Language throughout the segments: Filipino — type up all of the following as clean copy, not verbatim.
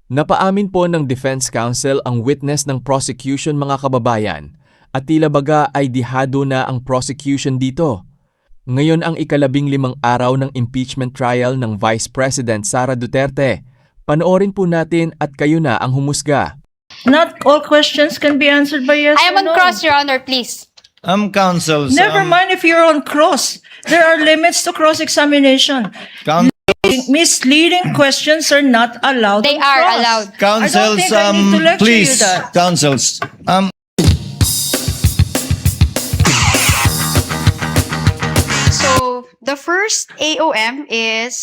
Napaamin po ng Defense Counsel ang witness ng prosecution mga kababayan at tila baga ay dihado na ang prosecution dito. Ngayon ang ika-15 araw ng impeachment trial ng Vice President Sara Duterte. Panoorin po natin at kayo na ang humusga. Not all questions can be answered by yes I am or on no. cross, Your Honor, please. Counsel. Never mind if you're on cross. There are limits to cross-examination. Misleading questions are not allowed. They on are cross. allowed. Counsels, I don't think I need to lecture please. you that. Counsels. So, the first AOM is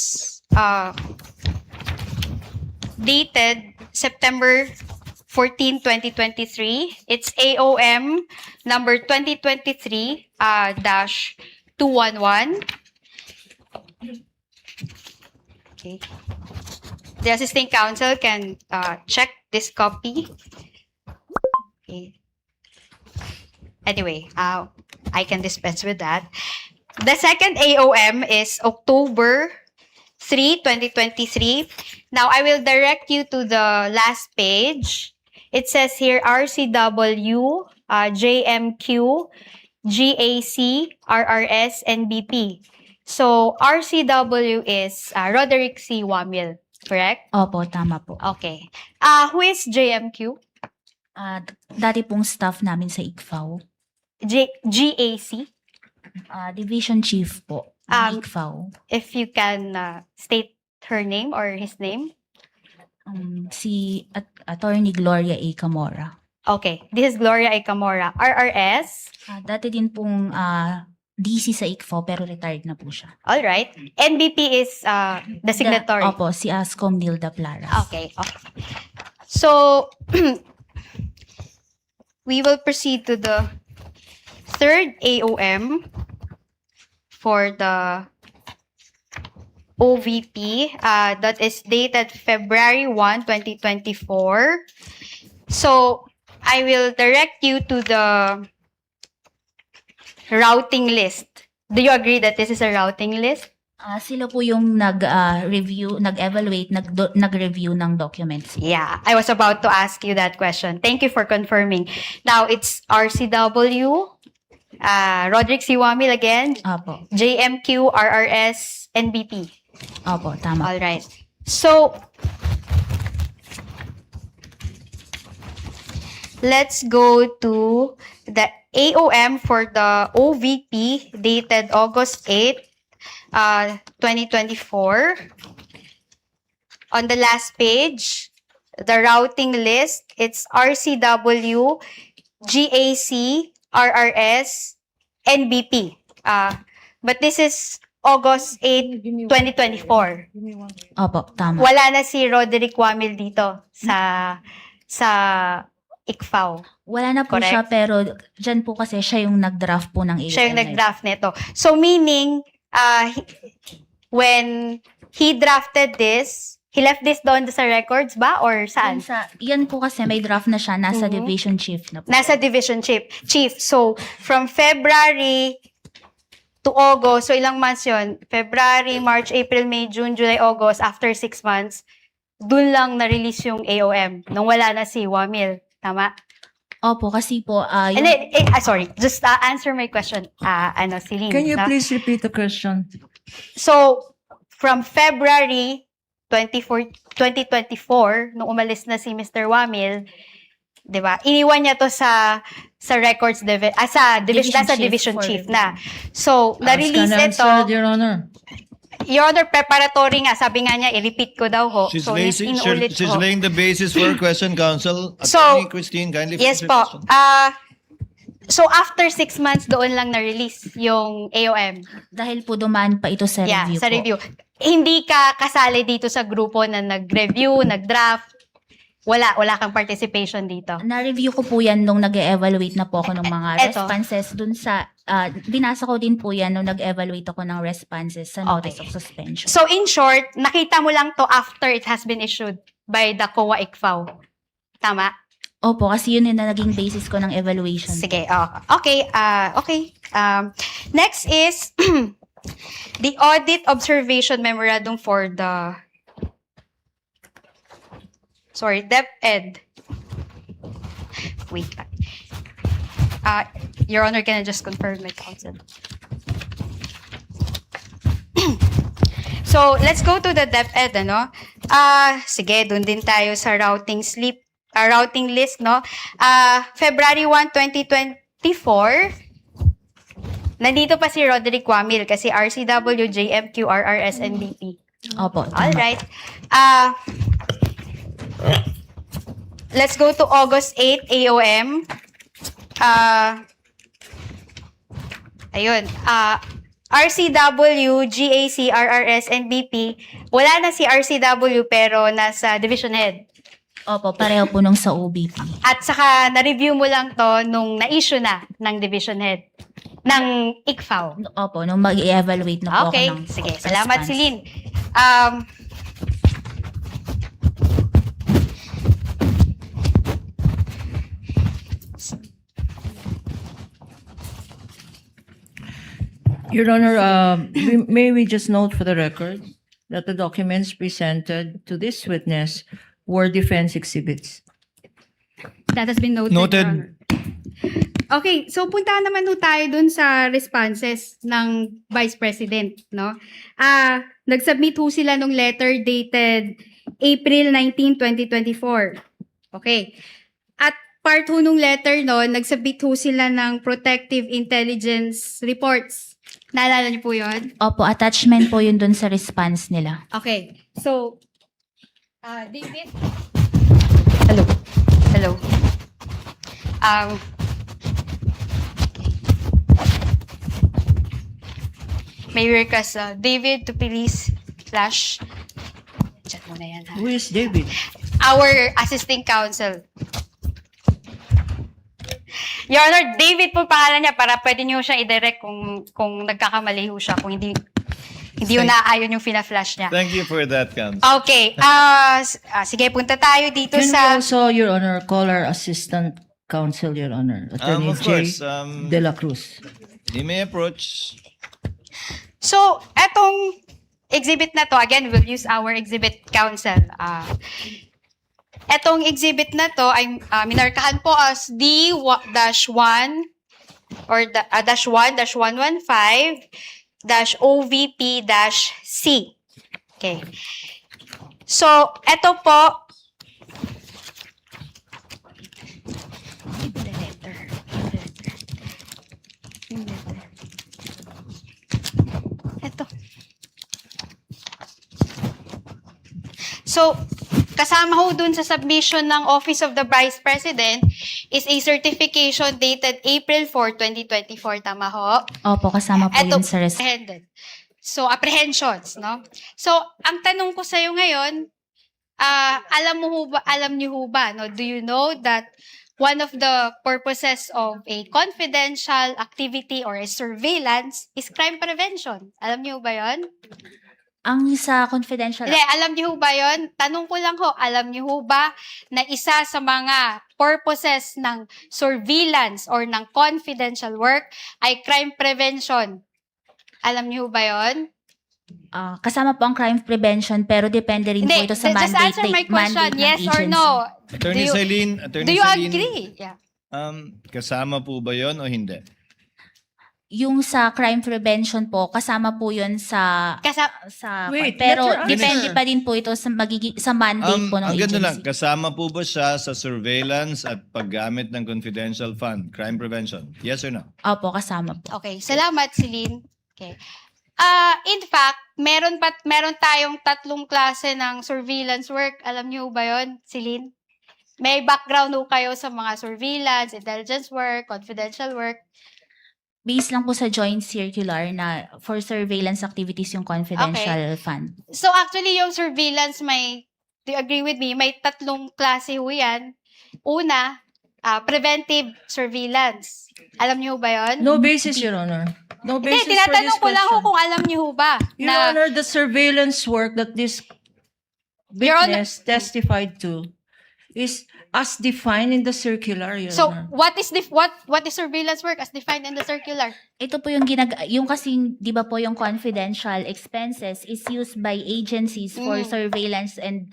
dated September 14, 2023. It's AOM number 2023-211. Okay. The assisting counsel can check this copy. Okay. Anyway, I can dispense with that. The second AOM is October 3, 2023. Now, I will direct you to the last page. It says here RCW, JMQ, GAC, RRS, and BP. So, RCW is Roderick C. Wamil, correct? Opo, tama po. Okay. Who is JMQ? Dati pong staff namin sa ICFAO. GAC? Division Chief po ng ICFAO. If you can state her name or his name. Si Attorney Gloria A. Camora. Okay. This is Gloria A. Camora. RRS? Dati din pong DC sa ICFAO pero retired na po siya. All right. NBP is the signatory. Opo, si Ascom Nilda Plaras. Okay. So, we will proceed to the third AOM for the OVP. That is dated February 1, 2024. So, I will direct you to the routing list. Do you agree that this is a routing list? Sila po yung nag-review, nag-evaluate, nag-review ng documents. Yeah, I was about to ask you that question. Thank you for confirming. Now, it's RCW, Roderick C. Wamil again, Opo. JMQ, RRS, NBP. Opo, tama. All right. So, let's go to the AOM for the OVP dated August 8, 2024. On the last page, the routing list, it's RCW, GAC, RRS, NBP. But this is August 8, 2024. Opo, tama. Wala na si Roderick Wamil dito sa ICFAO. Wala na po Correct. siya pero dyan po kasi siya yung nag-draft po ng AOM. Siya yung nag-draft nito. So meaning, when he drafted this, he left this doon sa records ba? Or saan? Yan po kasi may draft na siya, nasa Division Chief na po. Nasa Division Chief. So, from February to August, so ilang months yun? February, March, April, May, June, July, August, after 6 months, dun lang na-release yung AOM nung wala na si Wamil. Tama? Opo, kasi po, And then, sorry, just answer my question, Celine. Can you no? please repeat the question? So, from February 2024, nung umalis na si Mr. Wamil, 'di ba? Iniwan niya to sa records division chief na. So, na-release ito. Your Honor. Your Honor, preparatory nga, sabi nga niya, i-repeat ko daw ho. She's, So, inuulit she's ko. laying the basis for a question, Counsel. So, Attorney Christine, kindly Yes finish your po. question. So, after 6 months, doon lang na-release yung AOM. dahil po dumaan pa ito sa Yeah, review sa po. review. Hindi ka kasali dito sa grupo na nag-review, nag-draft. Wala kang participation dito. Na-review ko po yan nung nag-evaluate na po ako ng mga Eto. responses dun sa, binasa ko din po yan nung nag-evaluate ako ng responses sa notice Okay. of suspension. So, in short, nakita mo lang to after it has been issued by the COA ICFAO. Tama? Opo, kasi yun yung naging basis ko ng evaluation. Sige. Okay. Next is the audit observation memorandum for the sorry, DepEd. Wait lang. Your Honor, can I just confirm my counsel? So, let's go to the DepEd, ano? Sige, dun din tayo sa routing list, no? February 1, 2024, nandito pa si Roderick Wamil kasi RCW, JMQ, RRS, NBP. Opo. tama. Alright. Let's go to August 8, AOM. Ayun. RCW, GAC, RRS, NBP. Wala na si RCW pero nasa division head. Opo, pareho po nung sa OBP. At saka na-review mo lang to nung na-issue na ng division head ng ICFAO. Opo, nung mag-evaluate na po Okay, ako ng sige. Salamat, response. Celine. Your Honor, may we just note for the record that the documents presented to this witness were defense exhibits. That has been noted. Noted. Your Honor. Okay, so punta naman po tayo dun sa responses ng Vice President, no? Nag-submit ho sila ng letter dated April 19, 2024. Okay. At part ho nung letter no, nag-submit ho sila ng protective intelligence reports. Naalala niyo po yun? Opo, attachment po yun dun sa response nila. Okay. So, David? Hello. Hello. May request, David to please flash. Chat mo na yan, ha? Who is David? Our assisting counsel. Your Honor, David po pangalan niya para pwede niyo siya i-direct kung nagkakamali ho siya, kung hindi yung naaayon yung fina-flash niya. Thank you for that, counsel. Okay. Sige, punta tayo dito Can we sa... also, Your Honor, call our assistant counsel, Your Honor, Attorney Of J. course. De La Cruz. He may approach. So, etong exhibit na to, again, we'll use our exhibit counsel. Etong exhibit na to ay minarkahan po as D-1 or -1-115-OVP-C. Okay. So, eto po, Ito. So, kasama ho dun sa submission ng Office of the Vice President is a certification dated April 4, 2024. Tama ho? Opo, kasama po Eto, yun sa response. apprehended. So, apprehensions, no? So, ang tanong ko sa'yo ngayon, alam niyo ho ba, no? Do you know that one of the purposes of a confidential activity or a surveillance is crime prevention? Alam niyo ba yon? Ang sa confidential, Hindi, alam niyo ba yon? Tanong ko lang ho, alam niyo ba na isa sa mga purposes ng surveillance or ng confidential work ay crime prevention? Alam niyo ba yon? kasama po ang crime prevention pero depende rin po ito sa just mandate, answer my question, mandate ng yes or agency. no? Attorney Celine, Do you agree? Yeah. Kasama po ba yon o hindi? Yung sa crime prevention po, kasama po yun sa Wait, pero let her depende answer. pa din po ito sa sa mandate po ng Ang ganda agency. lang, kasama po ba siya sa surveillance at paggamit ng confidential fund, crime prevention? Yes or no? Opo, kasama po. Okay, salamat Celine. Okay. In fact, meron tayong tatlong klase ng surveillance work. Alam niyo ba 'yon, Celine? May background ho kayo sa mga surveillance, intelligence work, confidential work. Based lang po sa joint circular na for surveillance activities yung confidential fund. So actually yung surveillance do you agree with me? May tatlong klase ho 'yan. Una, preventive surveillance. Alam niyo ba 'yon? No basis, Your Honor. No Hindi, basis for this tinatanong ko lang ho question. kung alam niyo ho ba Your Honor, the surveillance work that this Your Honor- witness testified to is as defined in the circular, Your So, Honor. what is surveillance work as defined in the circular? Ito po yung yung kasing, di ba po yung confidential expenses is used by agencies for surveillance and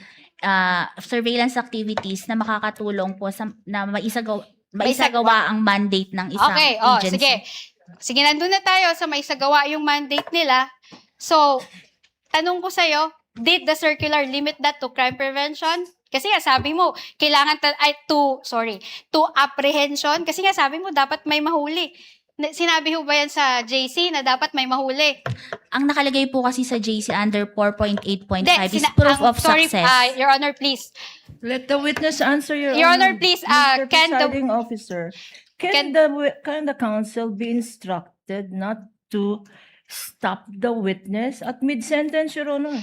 surveillance activities na makakatulong po sa na maisagawa ang mandate ng isang Okay, agency. sige. Sige, nandun na tayo sa maisagawa yung mandate nila. So, tanong ko sa'yo, did the circular limit that to crime prevention? Kasi nga sabi mo, kailangan to apprehension. Kasi nga sabi mo, dapat may mahuli. Sinabi ho ba yan sa JC na dapat may mahuli? Ang nakalagay po kasi sa JC under 4.8.5 is Hindi, proof of sorry, success. Your Honor, please. Let the witness answer, Your Your Honor, please, Mr. can the- Presiding Officer, can- can the counsel be instructed not to stop the witness at mid-sentence, Your Honor?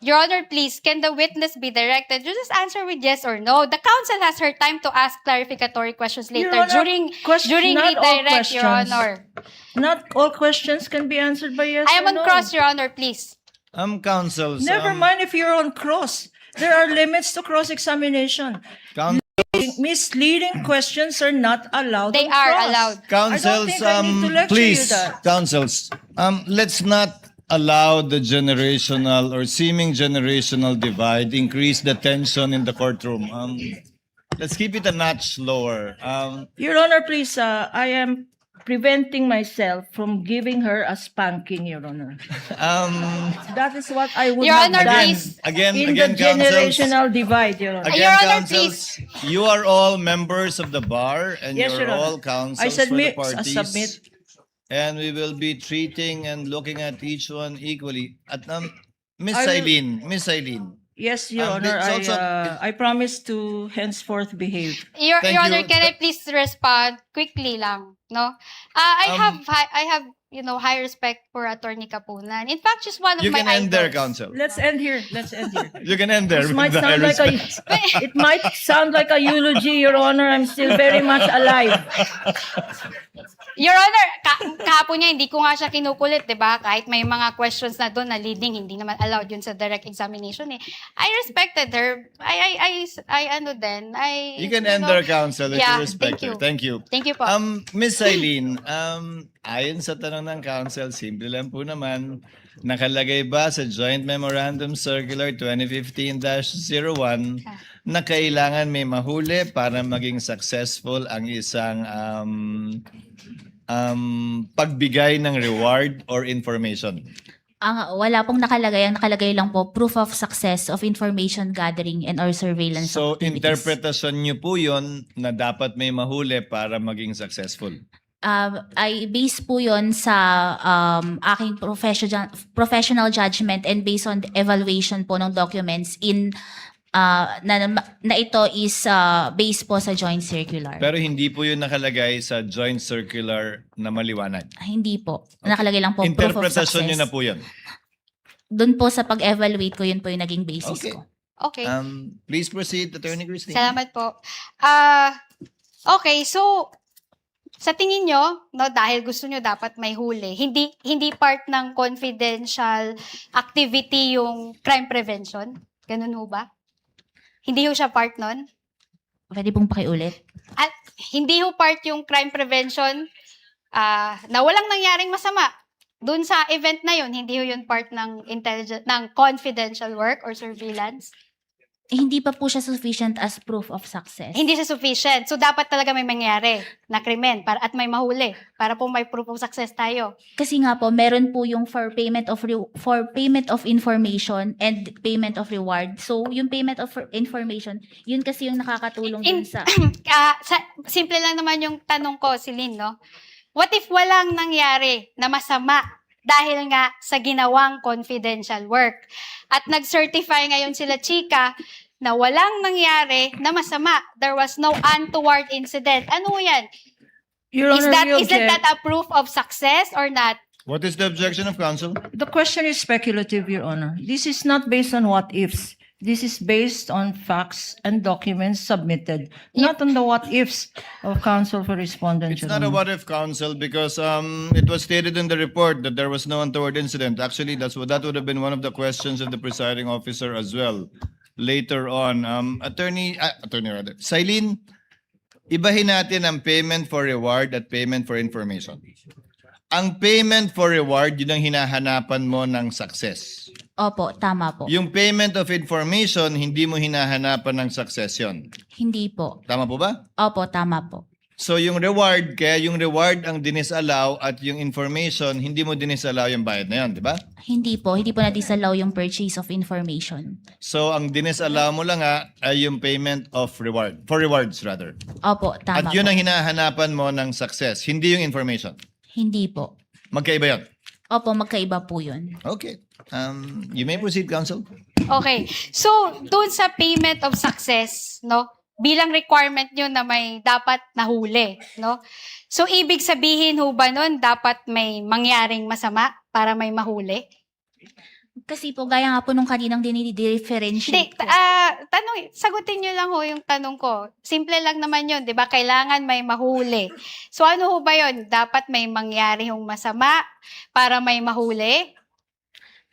Your Honor, please, can the witness be directed? You just answer with yes or no. The counsel has her time to ask clarificatory questions Your later Honor, during not all redirect, Your questions. Honor. Not all questions can be answered by yes I am or on no. cross, Your Honor, please. Counsels. Never mind if you're on cross. There are limits to cross-examination. Misleading questions are not allowed They on are cross. allowed. Counsels, I don't think I need to lecture you please, that. counsels, let's not allow the generational or seeming generational divide increase the tension in the courtroom. Let's keep it a notch lower. Your Honor, please, I am preventing myself from giving her a spanking, Your Honor. That is what I would Your have Honor, done please. Again, in again, the counsels. generational divide, Your Honor. Again, Your Honor, counsels, you are all members of the bar and Yes, you're Your Honor. all counsels I submit, for the parties. submit. And we will be treating and looking at each one equally. At Miss I will- Eileen, Yes, Your Um, Honor, it's also- I promise to henceforth behave. Your Thank Honor, you. can I please respond quickly lang, no? I have high respect for Attorney Kapunan. In fact, she's one of you my can end there, idols. counsel. Let's end here. Let's end here. You can end there. This with might the sound high like a, respect. it might sound like a eulogy, Your Honor. I'm still very much alive. Your Honor, kahapon niya, hindi ko nga siya kinukulit, di ba? Kahit may mga questions na doon na leading, hindi naman allowed yun sa direct examination eh. I respected her. You can end there, counsel, if Yeah, you respect thank you. her. Thank you. Thank you po. Miss Eileen, ayon sa tanong ng counsel, simple lang po naman, nakalagay ba sa Joint Memorandum Circular 2015-01 na kailangan may mahuli para maging successful ang isang pagbigay ng reward or information? Wala pong nakalagay. Ang nakalagay lang po, proof of success of information gathering and or surveillance So, activities. interpretasyon niyo po yun na dapat may mahuli para maging successful. I base po yon sa aking professional judgment and based on the evaluation po ng documents na ito is based po sa joint circular. Pero hindi po yun nakalagay sa joint circular na maliwanag. Hindi po. Nakalagay lang po proof of Interpretasyon niyo success. na po yun. Doon po sa pag-evaluate ko, yun po yung naging basis Okay. ko. Okay. Please proceed, Attorney Christine. Salamat po. Okay, so sa tingin nyo, no, dahil gusto nyo dapat may huli, hindi part ng confidential activity yung crime prevention? Ganun ho ba? Hindi ho siya part nun? Pwede pong pakiulit. At hindi ho part yung crime prevention na walang nangyaring masama. Doon sa event na yun, hindi ho yun part ng confidential work or surveillance? Hindi pa po siya sufficient as proof of success. Hindi siya sufficient. So, dapat talaga may mangyari na krimen at may mahuli para po may proof of success tayo. Kasi nga po, meron po yung for payment of information and payment of reward. So, yung payment of information, yun kasi yung nakakatulong dun sa... Simple lang naman yung tanong ko, Celine, no? What if walang nangyari na masama dahil nga sa ginawang confidential work? At nag-certify ngayon sila Chika na walang nangyari na masama. There was no untoward incident. Ano yan? Your Honor, we Isn't object. that a proof of success or not? What is the objection of counsel? The question is speculative, Your Honor. This is not based on what ifs. This is based on facts and documents submitted, not on the what ifs of counsel for respondent. It's Your not a Honor. what if counsel because it was stated in the report that there was no untoward incident. Actually, that would have been one of the questions of the presiding officer as well later on. Attorney Silene, ibahin natin ang payment for reward at payment for information. Ang payment for reward, yun ang hinahanapan mo ng success. Opo, tama po. Yung payment of information, hindi mo hinahanapan ng success yun. Hindi po. Tama po ba? Opo, tama po. So yung reward, kaya yung reward ang dinisallow at yung information, hindi mo dinisallow yung bayad na yun, di ba? Hindi po na-disallow yung purchase of information. So ang dinisallow mo lang ay yung payment of reward, for rewards rather. Opo, At tama yun po. ang hinahanapan mo ng success, hindi yung information. Hindi po. Magkaiba yun. Opo, magkaiba po yun. Okay. You may proceed, counsel. Okay. So, doon sa payment of success, no? Bilang requirement nyo na may dapat nahuli, no? So, ibig sabihin ho ba nun, dapat may mangyaring masama para may mahuli? Kasi po, gaya nga po nung kaninang Hindi, dinidifferentiate ko. tanong, sagutin nyo lang ho yung tanong ko. Simple lang naman yun, di ba? Kailangan may mahuli. So, ano ho ba yun? Dapat may mangyari hong masama para may mahuli?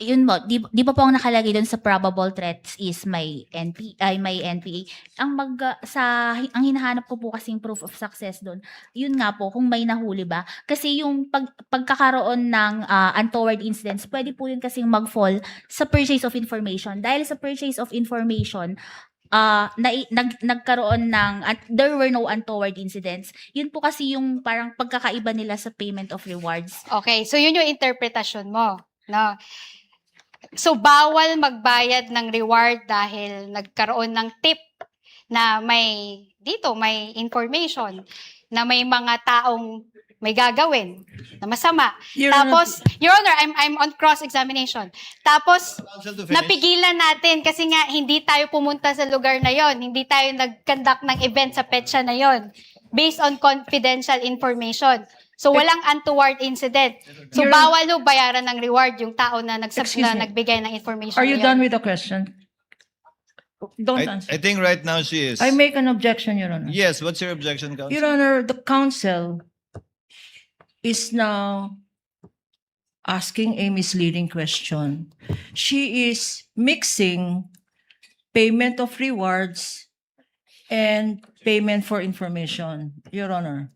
Yun mo, di ba po ang nakalagay doon sa probable threats is may NPA. Ang hinahanap ko po kasing proof of success doon, yun nga po, kung may nahuli ba. Kasi yung pagkakaroon ng untoward incidents, pwede po yun kasing mag-fall sa purchase of information. Dahil sa purchase of information, nagkaroon ng, there were no untoward incidents. Yun po kasi yung parang pagkakaiba nila sa payment of rewards. Okay, so yun yung interpretasyon mo, no? So, bawal magbayad ng reward dahil nagkaroon ng tip na may information na may mga taong may gagawin na masama. Your Honor, Tapos, Your Honor, I'm on cross-examination. Tapos, Counsel to finish. napigilan natin kasi nga hindi tayo pumunta sa lugar na yon, hindi tayo nag-conduct ng event sa petsa na yon based on confidential information. So, walang untoward incident. So, Your- bawal no bayaran ng reward yung tao na, Excuse me. nagbigay ng information are you na yun. done with the question? Don't answer. I think right now she is. I make an objection, Your Honor. Yes, what's your objection, counsel? Your Honor, the counsel is now asking a misleading question. She is mixing payment of rewards and payment for information, Your Honor.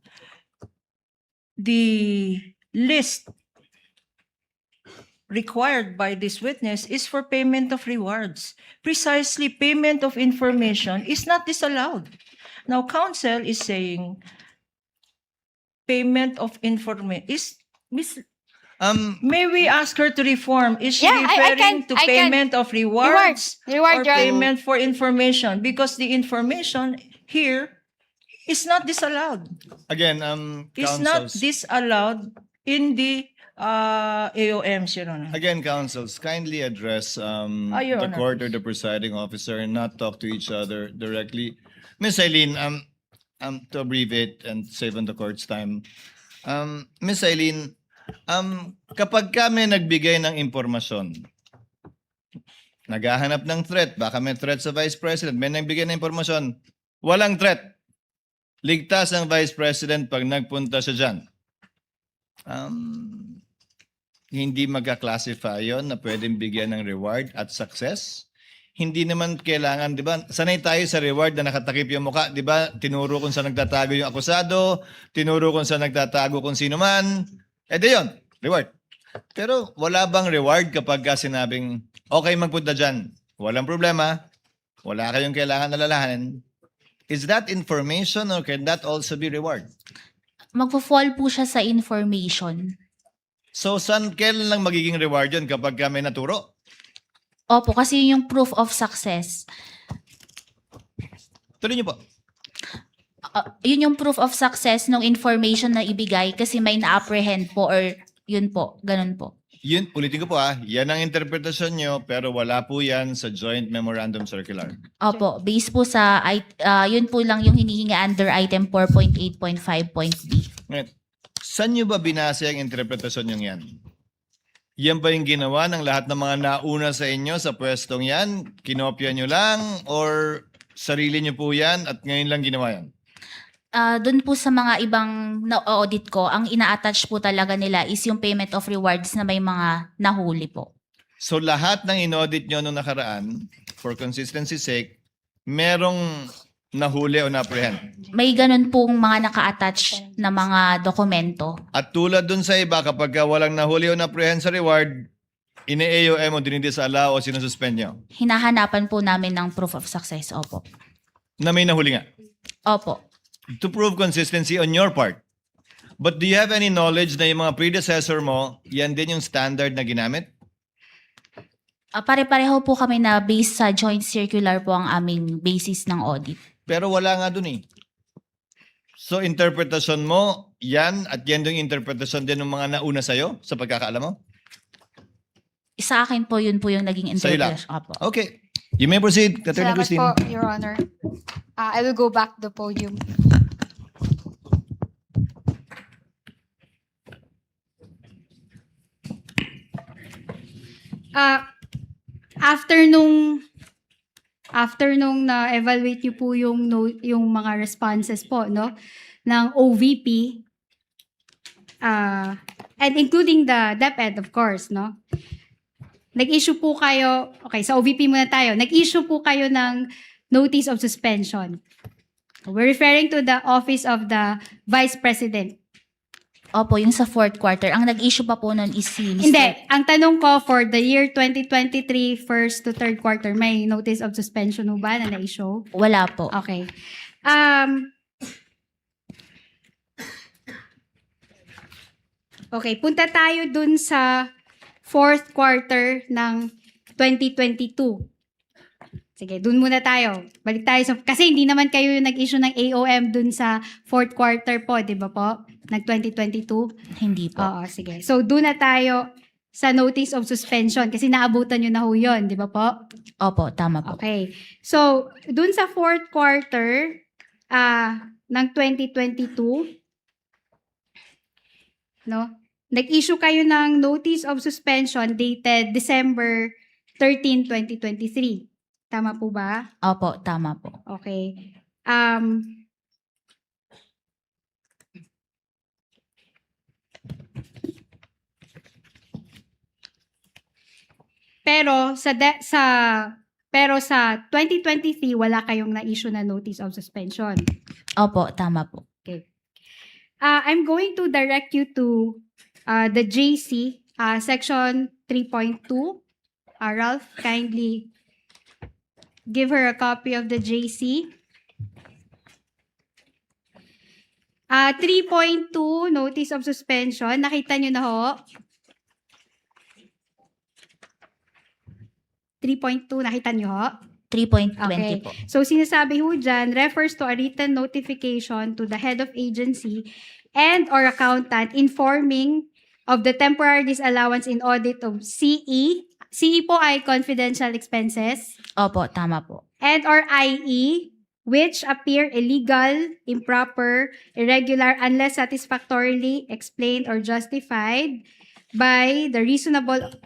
The list required by this witness is for payment of rewards. Precisely, payment of information is not disallowed. Now, counsel is saying payment of information is may we ask her to reform? Is she Yeah, I referring can- to payment of rewards Reward, or Your Honor. payment for information? Because the information here is not disallowed. Again, Is not counsels. disallowed in the AOMs, Your Honor. Again, counsels, kindly address Your the Honor. court or the presiding officer and not talk to each other directly. Miss Eileen, to abbreviate and save on the court's time, Miss Eileen, kapag kami nagbigay ng impormasyon, naghahanap ng threat, baka may threat sa Vice President, may nagbigay ng impormasyon, walang threat. Ligtas ang Vice President pag nagpunta siya dyan. Hindi magka-classify yon na pwedeng bigyan ng reward at success. Hindi naman kailangan, di ba? Sanay tayo sa reward na nakatakip yung mukha, di ba? Tinuro kung saan nagtatago yung akusado, tinuro kung saan nagtatago kung sino man. Di yun, reward. Pero wala bang reward kapag sinabing, okay, magpunta dyan. Walang problema. Wala kayong kailangan alalahanin. Is that information or can that also be reward? Magpo-fall po siya sa information. So, kailan lang magiging reward yun kapag may naturo? Opo, kasi yun yung proof of success. Tuloy niyo po. Yun yung proof of success ng information na ibigay kasi may na-apprehend po or yun po, ganun po. Yun, ulitin ko po yan ang interpretasyon nyo pero wala po yan sa Joint Memorandum Circular. Opo, based po sa, yun po lang yung hinihingi under item 4.8.5.b. Ngayon, saan nyo ba binasa ang interpretasyon nyo yan? Yan ba yung ginawa ng lahat ng mga nauna sa inyo sa pwestong yan? Kinopya nyo lang or sarili nyo po yan at ngayon lang ginawa yan? Doon po sa mga ibang na-audit ko, ang ina-attach po talaga nila is yung payment of rewards na may mga nahuli po. So lahat ng inaudit nyo nung nakaraan, for consistency sake, merong nahuli o na-apprehend. May ganun pong mga naka-attach na mga dokumento. At tulad dun sa iba, kapag walang nahuli o na-apprehend sa reward, Ine-AOM o dinidisallow o sinususpend nyo? Hinahanapan po namin ng proof of success. Opo. Na may nahuli nga. Opo. To prove consistency on your part. But do you have any knowledge na yung mga predecessor mo, yan din yung standard na ginamit? Pare-pareho po kami na based sa joint circular po ang aming basis ng audit. Pero wala nga dun eh. So interpretasyon mo, yan at yan yung interpretasyon din ng mga nauna sa'yo sa pagkakaalam mo? Sa akin po, yun po yung naging Sa'yo lang? interpretation. Opo. Okay. You may proceed, Attorney Salamat Christine. po, Your Honor. I will go back to the podium. After nung na-evaluate niyo po yung mga responses po, no, ng OVP, and including the DepEd, of course, no, nag-issue po kayo, okay, sa OVP muna tayo, nag-issue po kayo ng notice of suspension. We're referring to the Office of the Vice President. Opo, yung sa fourth quarter. Ang nag-issue pa po nun is si Mr. Hindi, ang tanong ko for the year 2023, first to third quarter, may notice of suspension mo ba na na-issue? Wala po. Okay. Okay, punta tayo dun sa fourth quarter ng 2022. Sige, dun muna tayo. Balik tayo sa... Kasi hindi naman kayo yung nag-issue ng AOM dun sa fourth quarter po, di ba po? Nag-2022? Hindi po. Oo, sige. So, dun na tayo sa notice of suspension kasi naabutan nyo na ho yun, di ba po? Opo, tama po. Okay. So, dun sa fourth quarter ng 2022, no? Nag-issue kayo ng notice of suspension dated December 13, 2023. Tama po ba? Opo, tama po. Okay. Pero sa 2023 wala kayong na-issue na notice of suspension. Opo, tama po. I'm going to direct you to the JC section 3.2. Ralph, kindly give her a copy of the JC. 3.2 notice of suspension. Nakita nyo na ho? 3.2, nakita nyo ho? 3.20 Okay. po. So, sinasabi ho dyan, refers to a written notification to the head of agency and or accountant informing of the temporary disallowance in audit of CE. CE po ay confidential expenses. Opo, tama po. And or IE, which appear illegal, improper, irregular, unless satisfactorily explained or justified by the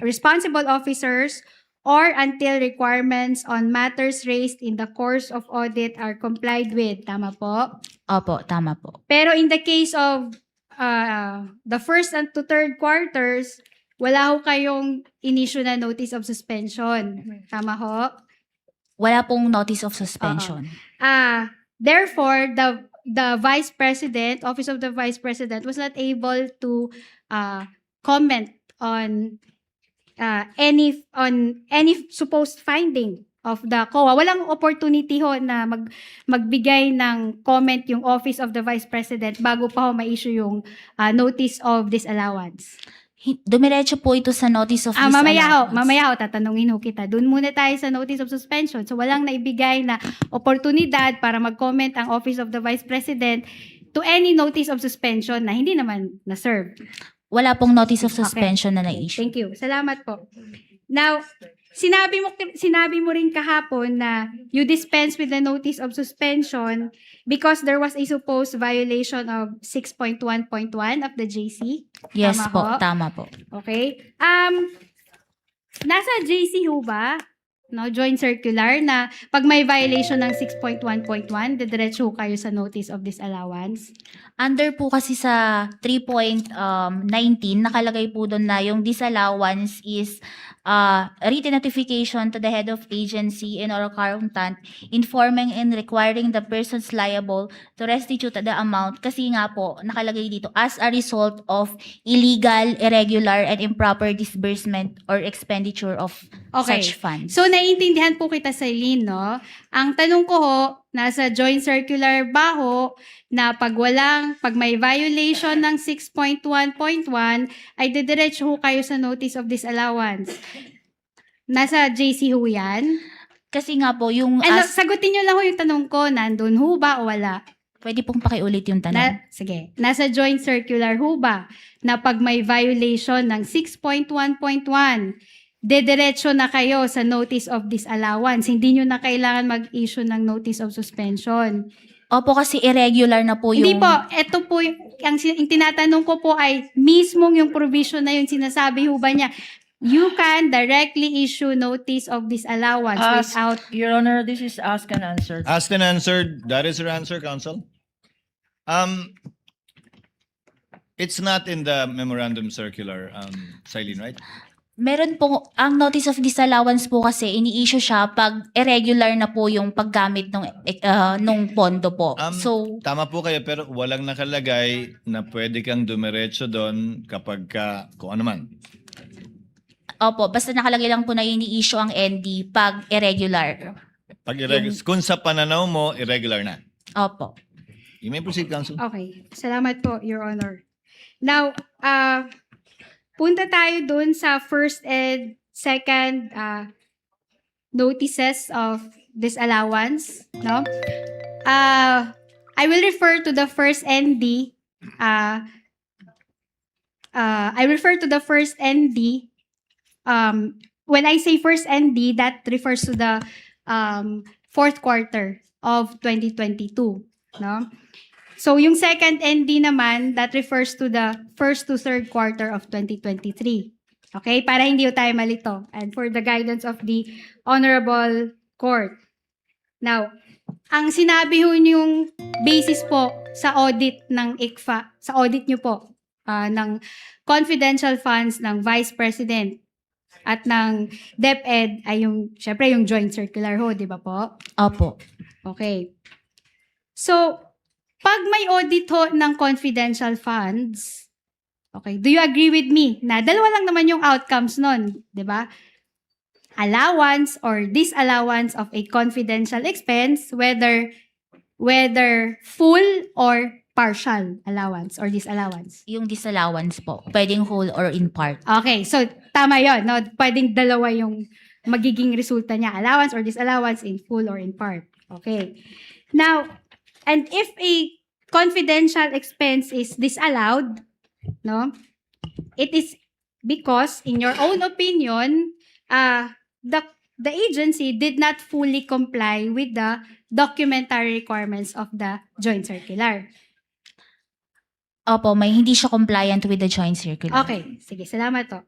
responsible officers or until requirements on matters raised in the course of audit are complied with. Tama po? Opo, tama po. Pero in the case of the first and to third quarters, wala ho kayong in-issue na notice of suspension. Tama ho? Wala pong notice of suspension. Therefore, the Vice President, Office of the Vice President, was not able to comment on any supposed finding of the COA. Walang opportunity ho na magbigay ng comment yung Office of the Vice President bago pa ho ma-issue yung notice of disallowance. Dumiretso po ito sa notice of disallowance. Mamaya ho, tatanungin ho kita. Doon muna tayo sa notice of suspension. So, walang naibigay na oportunidad para mag-comment ang Office of the Vice President to any notice of suspension na hindi naman na-serve. Wala pong notice of suspension na na-issue. Thank you. Salamat po. Now, sinabi mo rin kahapon na you dispense with the notice of suspension because there was a supposed violation of 6.1.1 of the JC. Yes Tama po, ho? tama po. Okay. Nasa JC ho ba? No, joint circular na pag may violation ng 6.1.1, didiretso ho kayo sa notice of disallowance. Under po kasi sa 3.19, nakalagay po doon na yung disallowance is written notification to the head of agency and or accountant informing and requiring the persons liable to restitute the amount kasi nga po nakalagay dito as a result of illegal, irregular, and improper disbursement or expenditure of Okay. such funds. So, naiintindihan po kita, Celine, no? Ang tanong ko ho, nasa joint circular ba ho, na pag may violation ng 6.1.1, ay didiretso ho kayo sa notice of disallowance. Nasa JC ho yan? Kasi nga po, yung Sagutin nyo lang ho yung tanong ko, nandun ho ba o wala? pwede pong pakiulit yung tanong. Sige. Nasa joint circular ho ba na pag may violation ng 6.1.1, dediretso na kayo sa notice of disallowance. Hindi nyo na kailangan mag-issue ng notice of suspension. Opo, kasi irregular na po yung... Hindi po, ito po, yung tinatanong ko po ay mismong yung provision na yun, sinasabi ho ba niya, you can directly issue notice of disallowance without... Your Honor, this is asked and answered. Asked and answered. That is your answer, counsel. It's not in the memorandum circular, Silene, right? Meron po, ang notice of disallowance po kasi ini-issue siya pag irregular na po yung paggamit nung pondo po. So, Tama po kayo, pero walang nakalagay na pwede kang dumiretso doon kapag kung ano man. opo, basta nakalagay lang po na ini-issue ang ND pag irregular. Pag kung sa pananaw mo, irregular na. Opo. You may proceed, counsel. Okay. Salamat po, Your Honor. Now, punta tayo dun sa first and second notices of disallowance, no? I will refer to the first ND. I refer to the first ND. When I say first ND, that refers to the fourth quarter of 2022, no? So, yung second ND naman, that refers to the first to third quarter of 2023. Okay? Para hindi tayo malito. And for the guidance of the Honorable Court. Now, ang sinabi ho yung basis po sa audit ng ICFA, sa audit nyo po, ng confidential funds ng Vice President at ng DepEd ay yung, syempre yung joint circular ho, di ba po? Opo. Okay. So, pag may audit ho ng confidential funds, okay, do you agree with me na dalawa lang naman yung outcomes nun, di ba? Allowance or disallowance of a confidential expense, whether full or partial allowance or disallowance. Yung disallowance po, pwedeng whole or in part. Okay, so tama yon, no? Pwedeng dalawa yung magiging resulta niya, allowance or disallowance in full or in part. Okay. Now, and if a confidential expense is disallowed, no, it is because, in your own opinion, the agency did not fully comply with the documentary requirements of the joint circular. Opo, hindi siya compliant with the joint circular. Okay, sige, salamat to.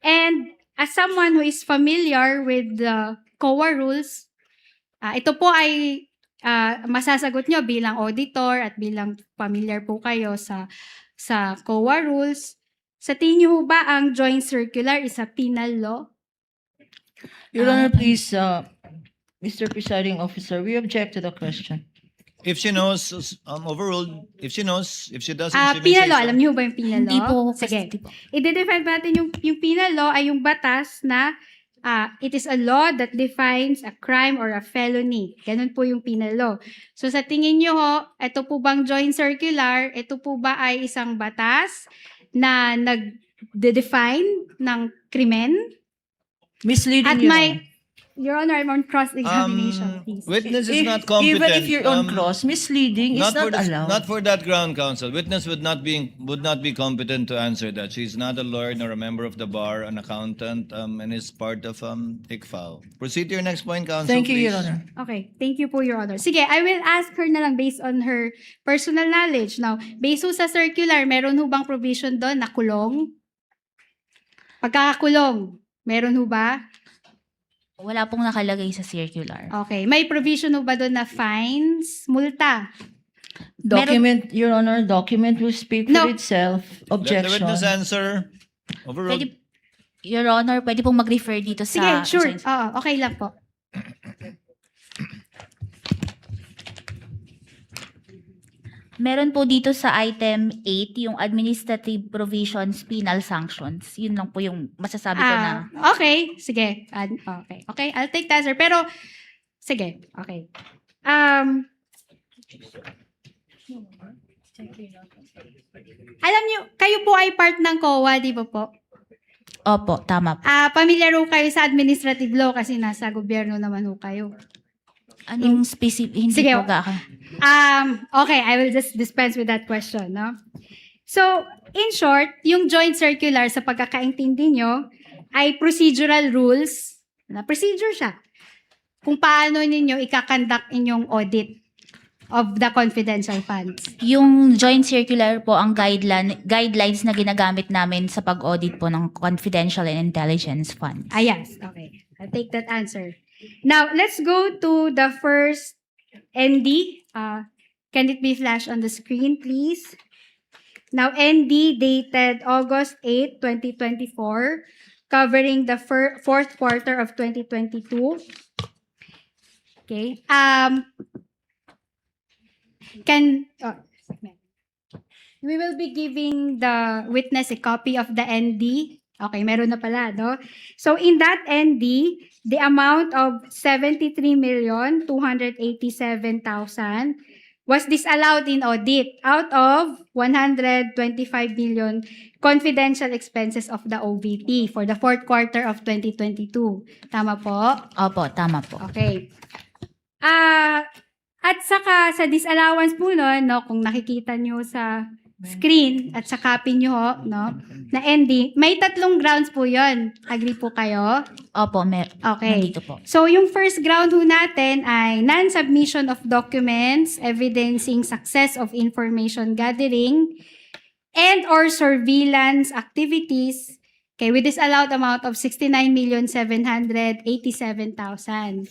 And as someone who is familiar with the COA rules, ito po ay masasagot nyo bilang auditor at bilang familiar po kayo sa COA rules. Sa tingin nyo ba ang joint circular is a penal law? Your Honor, please, Mr. Presiding Officer, we object to the question. If she knows, overruled. If she knows, if she doesn't, she may Penal say law, so. alam niyo ba yung penal law? Hindi po. Sige. Hindi po. I-define natin yung penal law ay yung batas na it is a law that defines a crime or a felony. Ganun po yung penal law. So sa tingin nyo ho, ito po bang joint circular, ito po ba ay isang batas na nag-define ng krimen? Misleading, At Your Honor. Your Honor, I'm on cross-examination, please. Witness is not competent. Even if you're on cross, misleading is not allowed. Not for that ground, counsel. Witness would not be competent to answer that. She's not a lawyer nor a member of the bar, an accountant, and is part of ICFAO. Proceed to your next point, counsel. Thank you, please. Your Honor. Okay, thank you po, Your Honor. Sige, I will ask her na lang based on her personal knowledge. Now, based ho sa circular, meron ho bang provision doon na kulong? Pagkakakulong, meron ho ba? Wala pong nakalagay sa circular. Okay, may provision ho ba doon na fines, multa? Document, Your Honor, document will speak for No. itself. Let the Objection. witness answer. Overruled. Pwede, Your Honor, pwede pong mag-refer dito Sige, sa... sure. Oo, okay lang po. Meron po dito sa item 8, yung administrative provisions, penal sanctions. Yun lang po yung masasabi ko na... Okay, sige. Okay. Okay, I'll take that, sir. Pero, sige. Okay. Alam niyo, kayo po ay part ng COA, di ba po? Opo, tama po. Pamilyar ho kayo sa administrative law kasi nasa gobyerno naman ho kayo. Anong specific? Hindi Sige, po ga. Okay, I will just dispense with that question, no? So, in short, yung joint circular sa pagkakaintindi nyo ay procedural rules, na procedure siya, kung paano ninyo ikakandak inyong audit of the confidential funds. Yung joint circular po ang guidelines na ginagamit namin sa pag-audit po ng confidential and intelligence funds. Yes, okay. I'll take that answer. Now, let's go to the first ND. Can it be flashed on the screen, please? Now, ND dated August 8, 2024, covering the fourth quarter of 2022. Okay. We will be giving the witness a copy of the ND. Okay, meron na pala, no? So, in that ND, the amount of 73,287,000 was disallowed in audit out of 125 million confidential expenses of the OVP for the fourth quarter of 2022. Tama po? Opo, tama po. Okay. At saka sa disallowance po nun, no, kung nakikita nyo sa screen at sa copy nyo, ho, no, na ND, may 3 grounds po yon. Agree po kayo? Opo, Okay. nandito po. So, yung first ground ho natin ay non-submission of documents evidencing success of information gathering and or surveillance activities, okay, with disallowed amount of 69,787,000.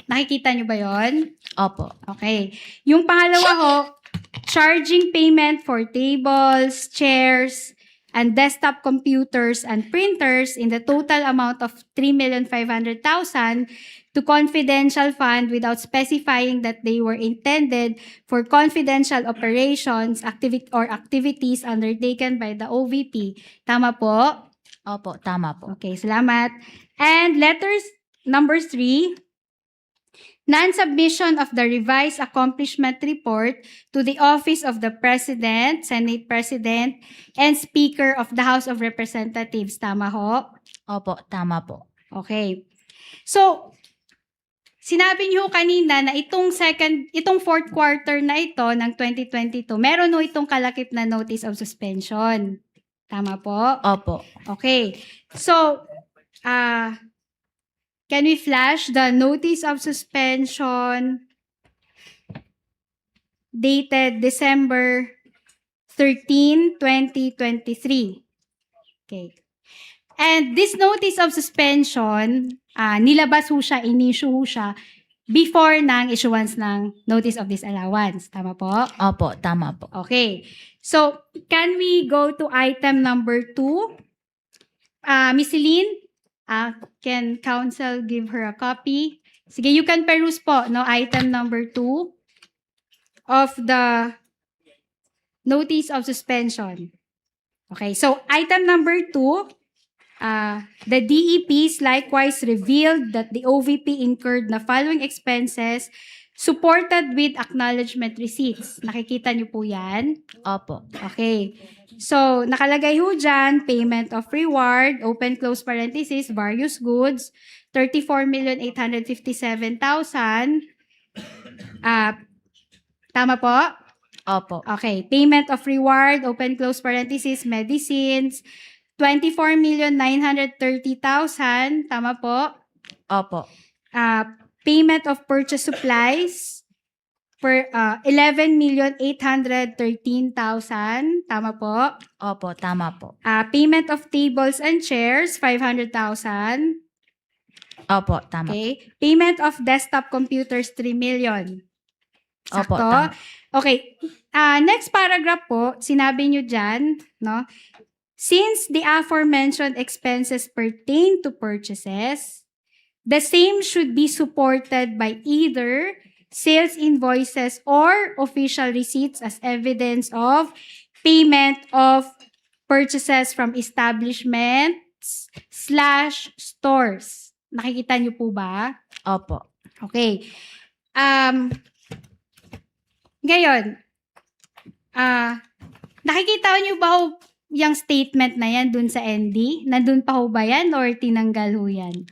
Nakikita nyo ba yon? Opo. Okay. Yung pangalawa ho, charging payment for tables, chairs, and desktop computers and printers in the total amount of 3,500,000 to confidential fund without specifying that they were intended for confidential operations, activities undertaken by the OVP. Tama po? Opo, tama po. Okay, salamat. And letters number 3, non-submission of the revised accomplishment report to the Office of the President, Senate President, and Speaker of the House of Representatives. Tama ho? Opo, tama po. Okay. So, sinabi niyo kanina na itong fourth quarter na ito ng 2022, meron ho itong kalakip na notice of suspension. Tama po? Opo. Okay. So, can we flash the notice of suspension dated December 13, 2023? Okay. And this notice of suspension, nilabas ho siya, in-issue ho siya before ng issuance ng notice of disallowance. Tama po? Opo, tama po. Okay. So, can we go to item number 2? Miss Celine, can counsel give her a copy? Sige, you can peruse po, no? Item number 2 of the notice of suspension. Okay, so item number 2, the DEPs likewise revealed that the OVP incurred the following expenses supported with acknowledgement receipts. Nakikita niyo po yan? Opo. Okay. So, nakalagay ho dyan, payment of reward, open close parenthesis, various goods, 34,857,000. Tama po? Opo. Okay. Payment of reward, open close parenthesis, medicines, 24,930,000. Tama po? Opo. Payment of purchase supplies for 11,813,000. Tama po? Opo, tama po. Payment of tables and chairs, 500,000. Opo, tama. Okay. Payment of desktop computers, 3 million. Opo, Sakto? tama. Okay. Next paragraph po, sinabi nyo dyan, no? Since the aforementioned expenses pertain to purchases, the same should be supported by either sales invoices or official receipts as evidence of payment of purchases from establishments/stores. Nakikita niyo po ba? Opo. Okay. Ngayon, nakikita niyo ba ho yung statement na yan dun sa ND? Nandun pa ho ba yan or tinanggal ho yan?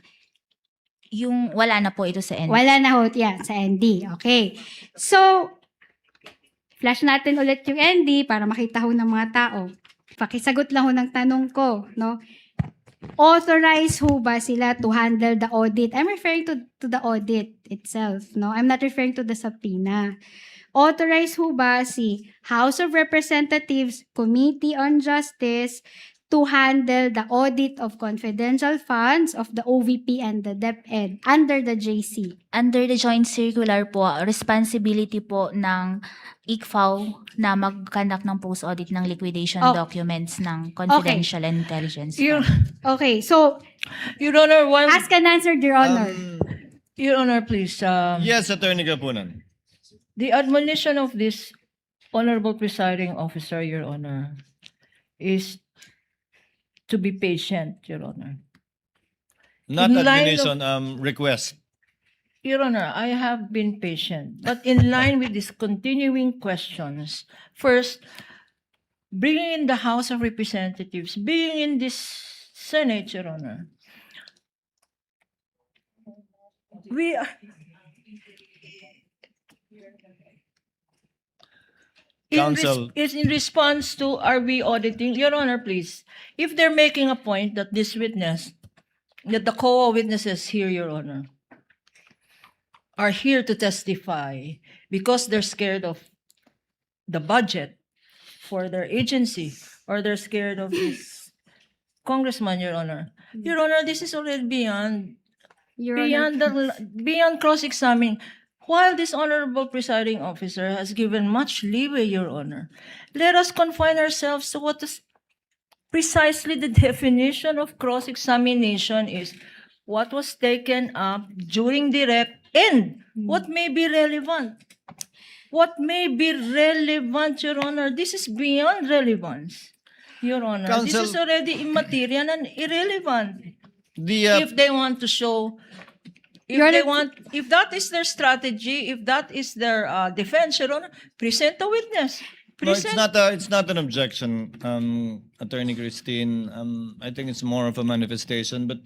Yung wala na po ito sa end. Wala na ho yan sa ND. Okay. So, flash natin ulit yung ND para makita ho ng mga tao. Pakisagot lang ho ng tanong ko, no? Authorize ho ba sila to handle the audit? I'm referring to the audit itself, no? I'm not referring to the subpoena. Authorize ho ba si House of Representatives Committee on Justice to handle the audit of confidential funds of the OVP and the DepEd under the JC? Under the joint circular po, responsibility po ng ICFAO na mag-conduct ng post-audit ng liquidation Oh. documents ng confidential intelligence. Your, Okay, so Your Honor, one, ask and answer, Your Honor. Your Honor, please. Yes, Attorney Gapunan. The admonition of this honorable presiding officer, Your Honor, is to be patient, Your Honor. Not In line admonition, request. Your Honor, I have been patient, but in line with these continuing questions, first, bringing in the House of Representatives, being in this Senate, Your Honor, we are... Counsel. It's in response to, are we auditing? Your Honor, please, if they're making a point that this witness, that the COA witnesses here, Your Honor, are here to testify because they're scared of the budget for their agency or they're scared of this congressman, Your Honor. Your Honor, this is already beyond Your Honor. beyond cross-examining. While this honorable presiding officer has given much leeway, Your Honor, let us confine ourselves to what is precisely the definition of cross-examination is. What was taken up during direct and what may be relevant. What may be relevant, Your Honor? This is beyond relevance, Your Honor. This Counsel- is already immaterial and irrelevant. The, If they want to show, if that is their strategy, if that is their defense, Your Honor, present a witness. no, Present. it's not an objection, Attorney Christine. I think it's more of a manifestation, but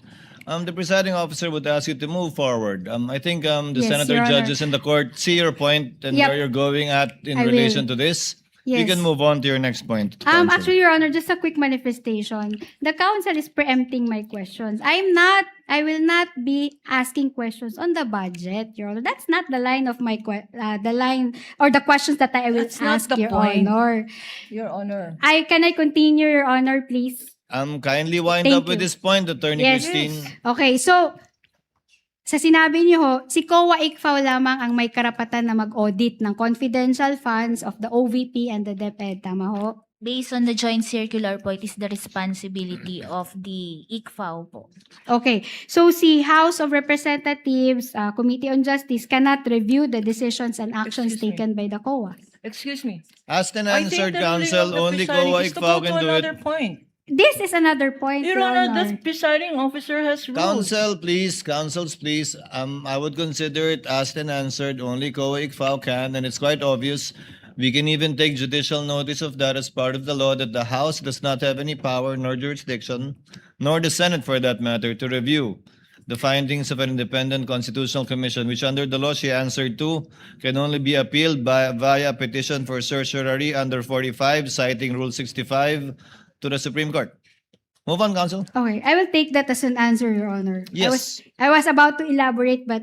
the presiding officer would ask you to move forward. I think the Yes, senator Your Honor. judges in the court see your point and Yep. where you're going at in I will. relation to this. You Yes. can move on to your next point. counsel. Actually, Your Honor, just a quick manifestation. The council is preempting my questions. I will not be asking questions on the budget, Your Honor. That's not the line of my the line or the questions that I will That's not ask, the Your point. Honor. Your Honor. Can I continue, Your Honor, please? Kindly wind Thank up with you. this point, Attorney Yes. Christine. Okay, so sa sinabi niyo ho, si COA ICFAO lamang ang may karapatan na mag-audit ng confidential funds of the OVP and the DepEd. Tama ho? Based on the joint circular po, it is the responsibility of the ICFAO po. Okay. So si House of Representatives Committee on Justice cannot review the decisions and actions Excuse me. taken by the COA. Excuse me. Asked and I think answered, the ruling counsel. of the Only presiding COA is to ICFAO go to can do it. another point. This is another point, Your Your Honor, Honor. the presiding officer has ruled. Counsels, please. I would consider it asked and answered. Only COA ICFAO can, and it's quite obvious. We can even take judicial notice of that as part of the law that the House does not have any power nor jurisdiction, nor the Senate for that matter, to review the findings of an independent constitutional commission, which under the law she answered to, can only be appealed via petition for certiorari under 45, citing Rule 65 to the Supreme Court. Move on, counsel. Okay, I will take that as an answer, Your Honor. Yes. I was about to elaborate, but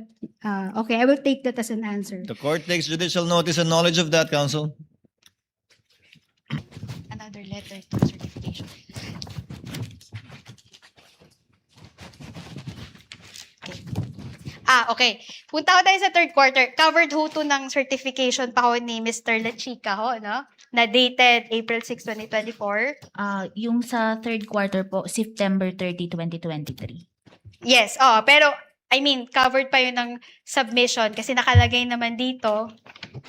okay, I will take that as an answer. The court takes judicial notice and knowledge of that, counsel. Another letter to certification. Okay. Okay. punta ko tayo sa third quarter. Covered ho to ng certification pa ho ni Mr. Lachica ho, no? Na dated April 6, 2024. Yung sa third quarter po, September 30, 2023. Yes, pero I mean, covered pa yun ng submission kasi nakalagay naman dito.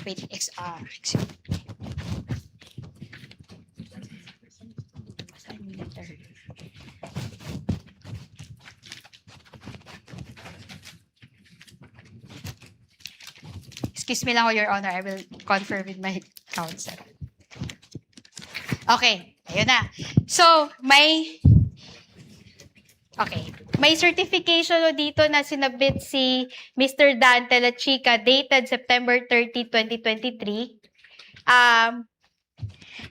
Wait, excuse me. Saan yung letter? Excuse me lang, Your Honor. I will confirm with my counsel. Okay, ayun na. So, may certification dito na sinabit si Mr. Dante Lachica dated September 30, 2023.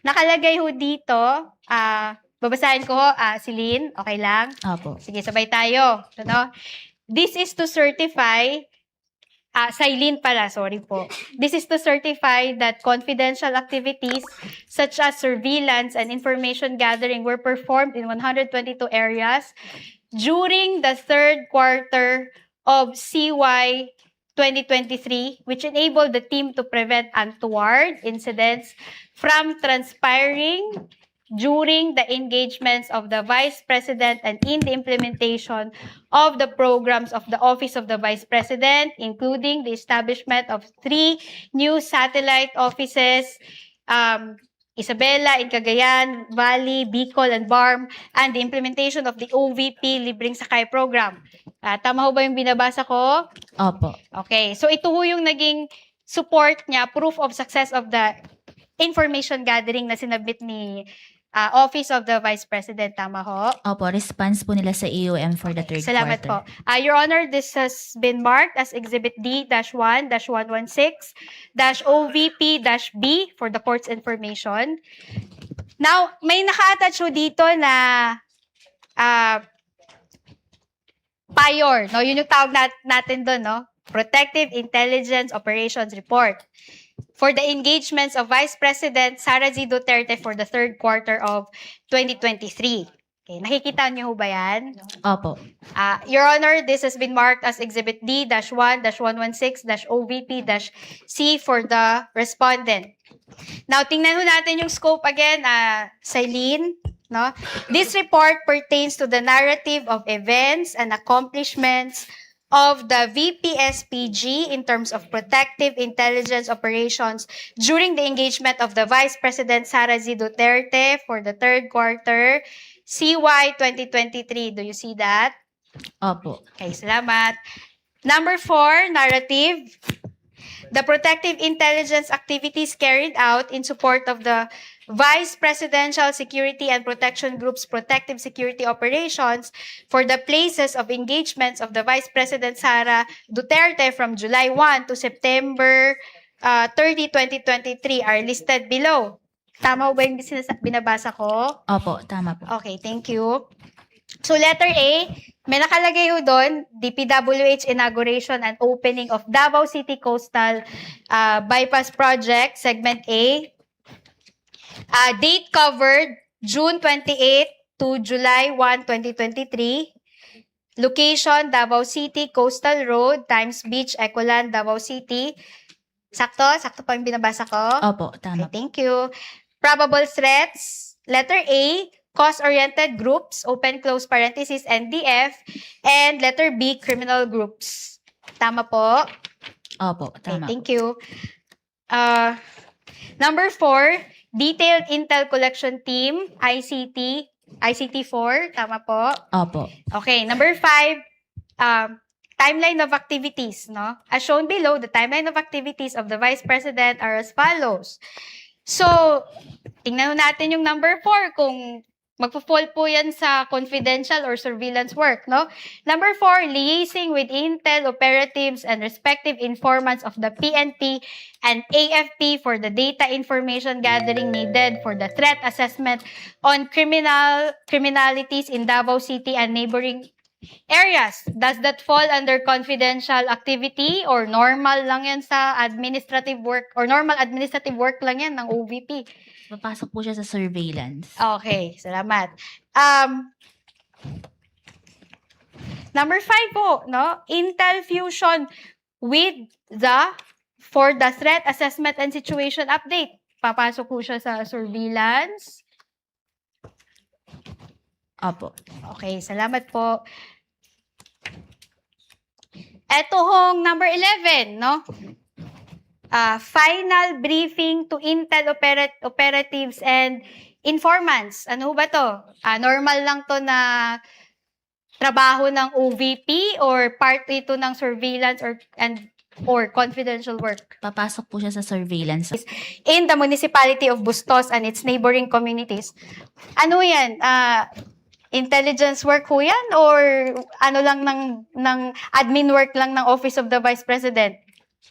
Nakalagay ho dito, babasahin ko ho, si Lynn, okay lang? Opo. Sige, sabay tayo. Ano? This is to certify, Silene pala, sorry po. This is to certify that confidential activities such as surveillance and information gathering were performed in 122 areas during the third quarter of CY 2023, which enabled the team to prevent untoward incidents from transpiring during the engagements of the Vice President and in the implementation of the programs of the Office of the Vice President, including the establishment of 3 new satellite offices, Isabela in Cagayan, Valley, Bicol, and Barm, and the implementation of the OVP Libreng Sakay Program. Tama ho ba yung binabasa ko? Opo. Okay, so ito ho yung naging support niya, proof of success of the information gathering na sinabit ni Office of the Vice President. Tama ho? Opo, response po nila sa AOM for the third Salamat quarter. po. Your Honor, this has been marked as Exhibit D-1-116-OVP-B for the court's information. Now, may naka-attach ho dito na PIOR, no? Yun yung tawag natin doon, no? Protective Intelligence Operations Report for the engagements of Vice President Sara Z. Duterte for the third quarter of 2023. Okay, nakikita niyo ho ba yan? Opo. Your Honor, this has been marked as Exhibit D-1-116-OVP-C for the respondent. Now, tingnan ho natin yung scope again, Silene. No? This report pertains to the narrative of events and accomplishments of the VPSPG in terms of protective intelligence operations during the engagement of the Vice President Sara Z. Duterte for the third quarter CY 2023. Do you see that? Opo. Okay, salamat. Number 4, narrative. The protective intelligence activities carried out in support of the Vice Presidential Security and Protection Group's protective security operations for the places of engagements of the Vice President Sara Duterte from July 1 to September 30, 2023 are listed below. Tama ba yung binabasa ko? Opo, tama po. Okay, thank you. So letter A, may nakalagay ho doon, DPWH inauguration and opening of Davao City Coastal Bypass Project, Segment A. Date covered, June 28 to July 1, 2023. Location, Davao City Coastal Road, Times Beach, Ecoland, Davao City. Sakto? Sakto pa yung binabasa ko? Opo, tama Okay, thank you. Probable threats, letter A, cost-oriented groups, open close parenthesis, NDF, and letter B, criminal groups. Tama po? Opo, Okay, tama. thank you. Number 4, detailed intel collection team, ICT4, tama po? Opo. Okay, number 5, timeline of activities, no? As shown below, the timeline of activities of the Vice President are as follows. So, tingnan natin yung number 4 kung magpo-fall po yan sa confidential or surveillance work, no? Number 4, liaising with intel operatives and respective informants of the PNP and AFP for the data information gathering needed for the threat assessment on criminalities in Davao City and neighboring areas. Does that fall under confidential activity or normal lang yan sa administrative work or normal administrative work lang yan ng OVP? Papasok po siya sa surveillance. Okay, salamat. Number 5 po, no? Intel Fusion for the threat assessment and situation update. Papasok po siya sa surveillance. Opo. Okay, salamat po. Ito hong number 11, no? Final briefing to Intel operatives and informants. Ano ba to? Normal lang to na trabaho ng OVP or part ito ng surveillance or confidential work? Papasok po siya sa surveillance. In the municipality of Bustos and its neighboring communities. Ano yan? Intelligence work ho yan? Or ano lang ng admin work lang ng Office of the Vice President?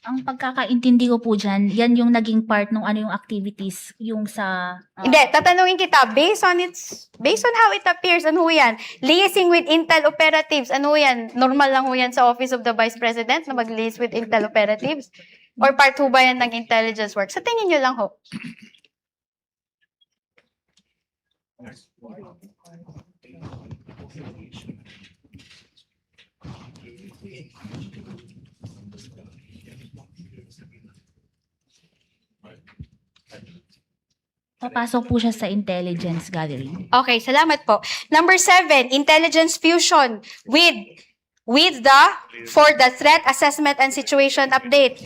Ang pagkakaintindi ko po dyan, yan yung naging part ng ano yung activities, yung sa... Hindi, tatanungin kita, based on how it appears, ano ho yan? Liaising with Intel operatives, ano ho yan? Normal lang ho yan sa Office of the Vice President na mag-liaise with Intel operatives? Or part ho ba yan ng intelligence work? Sa tingin nyo lang ho. Papasok po siya sa intelligence gathering. Okay, salamat po. Number 7, intelligence fusion for the threat assessment and situation update.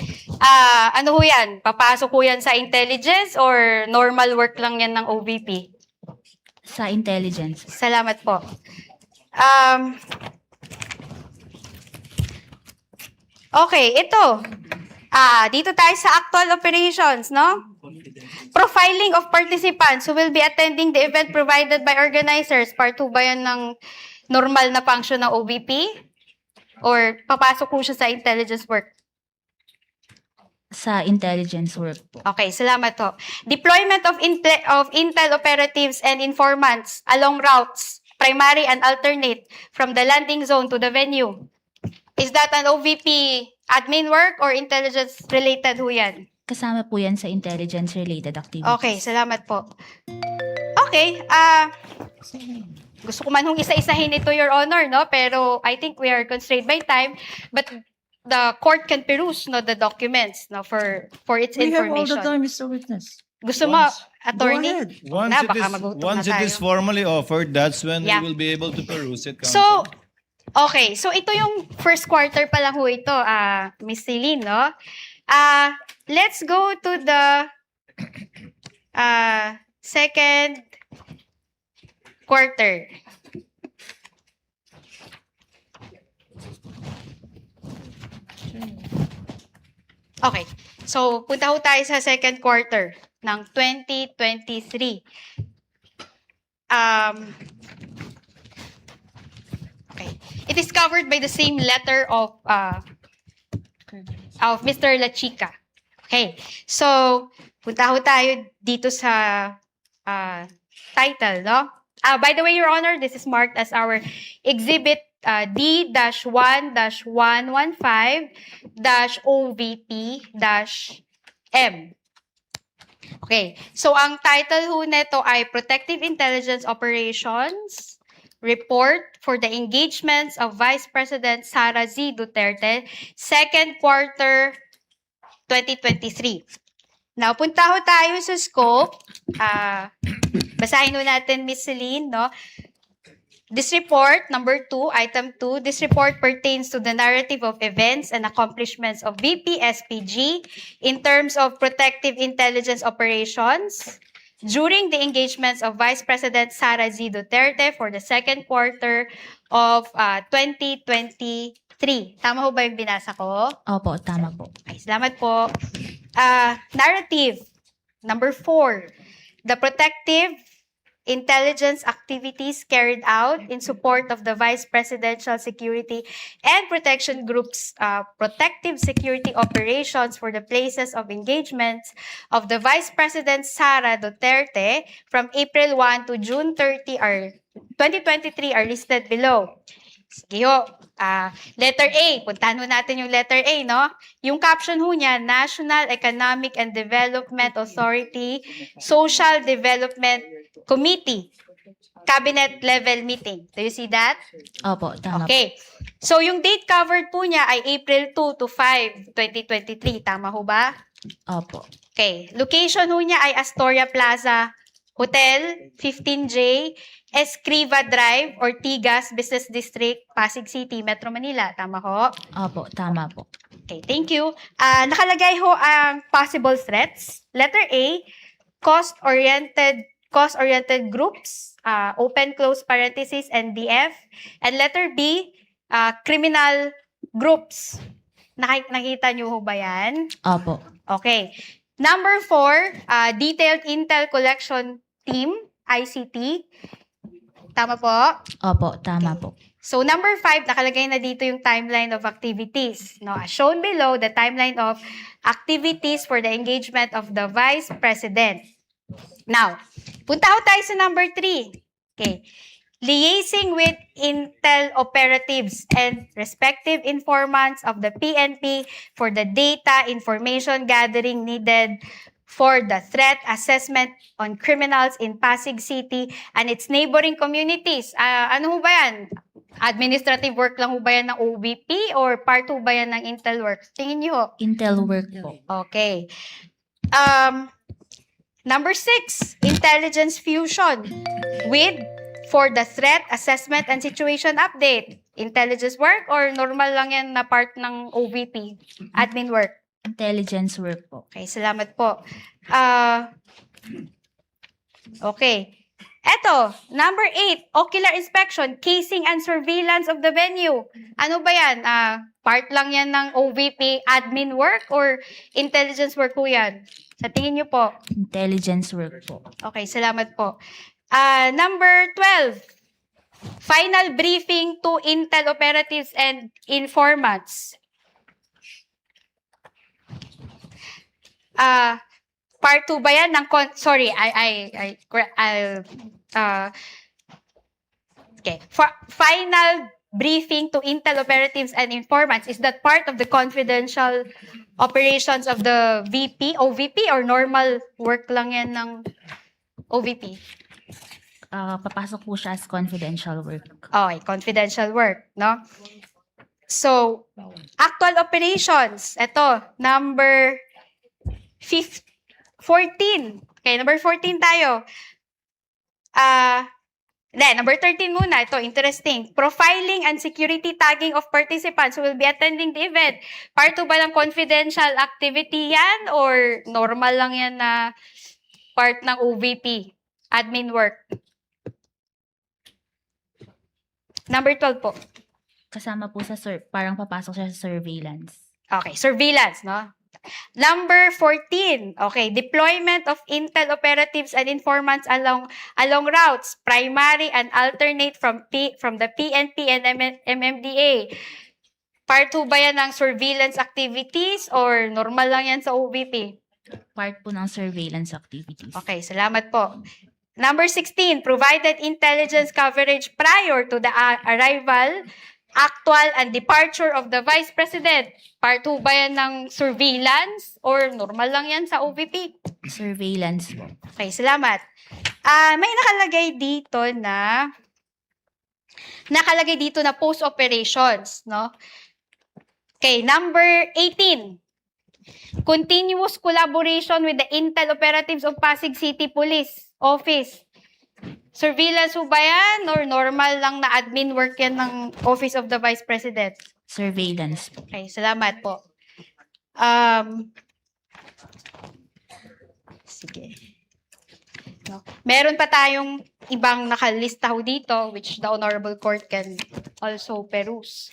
Ano ho yan? Papasok ho yan sa intelligence or normal work lang yan ng OVP? Sa intelligence. Salamat po. Okay, ito. Dito tayo sa actual operations, no? Profiling of participants who will be attending the event provided by organizers. Part 2 ba yan ng normal na function ng OVP? Or papasok po siya sa intelligence work? Sa intelligence work po. Okay, salamat po. Deployment of Intel operatives and informants along routes, primary and alternate, from the landing zone to the venue. Is that an OVP admin work or intelligence-related ho yan? Kasama po yan sa intelligence-related activities. Okay, salamat po. Okay, gusto ko man hong isa-isahin ito, Your Honor, no? Pero I think we are constrained by time. But the court can peruse, no, the documents, no, for its We have all information. the time, Mr. Witness. Gusto mo, Once- attorney? Go ahead. Once baka magutom na once it is tayo. formally offered, that's when Yeah. we will be able to peruse it. So, Counsel. okay. So, ito yung first quarter pa lang ho ito, Miss Celine, no? Let's go to the second quarter. Okay. So, punta ho tayo sa second quarter ng 2023. Okay. It is covered by the same letter of Mr. La Chica. Okay. So, punta ho tayo dito sa title, no? By the way, Your Honor, this is marked as our Exhibit D-1-115-OVP-M. Okay. So, ang title ho nito ay Protective Intelligence Operations Report for the Engagements of Vice President Sara Z. Duterte, second quarter 2023. Now, punta ho tayo sa scope. Basahin ho natin, Ms. Celine, no? This report, number 2, item 2, this report pertains to the narrative of events and accomplishments of VP-SPG in terms of protective intelligence operations during the engagements of Vice President Sara Z. Duterte for the second quarter of 2023. Tama ho ba yung binasa ko? Opo, tama po. Ay, salamat po. Narrative, number 4. The protective intelligence activities carried out in support of the Vice Presidential Security and Protection Group's protective security operations for the places of engagements of the Vice President Sara Duterte from April 1 to June 30 2023 are listed below. Sige ho. Letter A. Puntahan ho natin yung letter A, no? Yung caption ho niya, National Economic and Development Authority Social Development Committee. Cabinet level meeting. Do you see that? Opo, tama po. Okay. So, yung date covered po niya ay April 2 to 5, 2023. Tama ho ba? Opo. Okay. Location ho niya ay Astoria Plaza Hotel, 15J, Escriva Drive, Ortigas Business District, Pasig City, Metro Manila. Tama ho? Opo, tama po. Okay, thank you. Nakalagay ho ang possible threats. Letter A, cost-oriented groups, open close parenthesis NDF. And letter B, criminal groups. Nakita niyo ho ba yan? Opo. Okay. Number 4, detailed intel collection team, ICT. Tama po? Opo, tama po. So number 5, nakalagay na dito yung timeline of activities. No, as shown below, the timeline of activities for the engagement of the Vice President. Now, punta ho tayo sa number 3. Okay. Liaising with intel operatives and respective informants of the PNP for the data information gathering needed for the threat assessment on criminals in Pasig City and its neighboring communities. Ano ho ba yan? Administrative work lang ho ba yan ng OVP or part ho ba yan ng Intel work? Tingin niyo ho. Intel work po. Okay. Number 6, intelligence fusion with for the threat assessment and situation update. Intelligence work or normal lang yan na part ng OVP? Admin work. Intelligence work po. Okay, salamat po. Okay. Eto, number 8, ocular inspection, casing and surveillance of the venue. Ano ba yan? Part lang yan ng OVP admin work or intelligence work po yan? Sa tingin niyo po? Intelligence work po. Okay, salamat po. Number 12, final briefing to intel operatives and informants. Part 2 ba yan ng okay. Final briefing to intel operatives and informants, is that part of the confidential operations of the VP, OVP, or normal work lang yan ng OVP? Papasok po siya as confidential work. Okay, confidential work, no? So, actual operations. Ito, number 14. Okay, number 14 tayo. Number 13 muna. Ito, interesting. Profiling and security tagging of participants who will be attending the event. Part 2 ba ng confidential activity yan or normal lang yan na part ng OVP? Admin work. Number 12 po. Kasama po sa parang papasok siya sa surveillance. Okay, surveillance, no? Number 14. Okay, deployment of intel operatives and informants along routes, primary and alternate from the PNP and MMDA. Part 2 ba yan ng surveillance activities or normal lang yan sa OVP? Part po ng surveillance activities. Okay, salamat po. Number 16, provided intelligence coverage prior to the arrival, actual, and departure of the Vice President. Part 2 ba yan ng surveillance or normal lang yan sa OVP? Surveillance po. Okay, salamat. May nakalagay dito na post operations, no? Okay, number 18. Continuous collaboration with the intel operatives of Pasig City Police Office. Surveillance ho ba yan or normal lang na admin work yan ng Office of the Vice President? Surveillance po. Okay, salamat po. Sige. No. Meron pa tayong ibang nakalista ho dito which the Honorable Court can also peruse.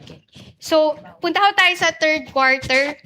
Okay. So, punta ho tayo sa third quarter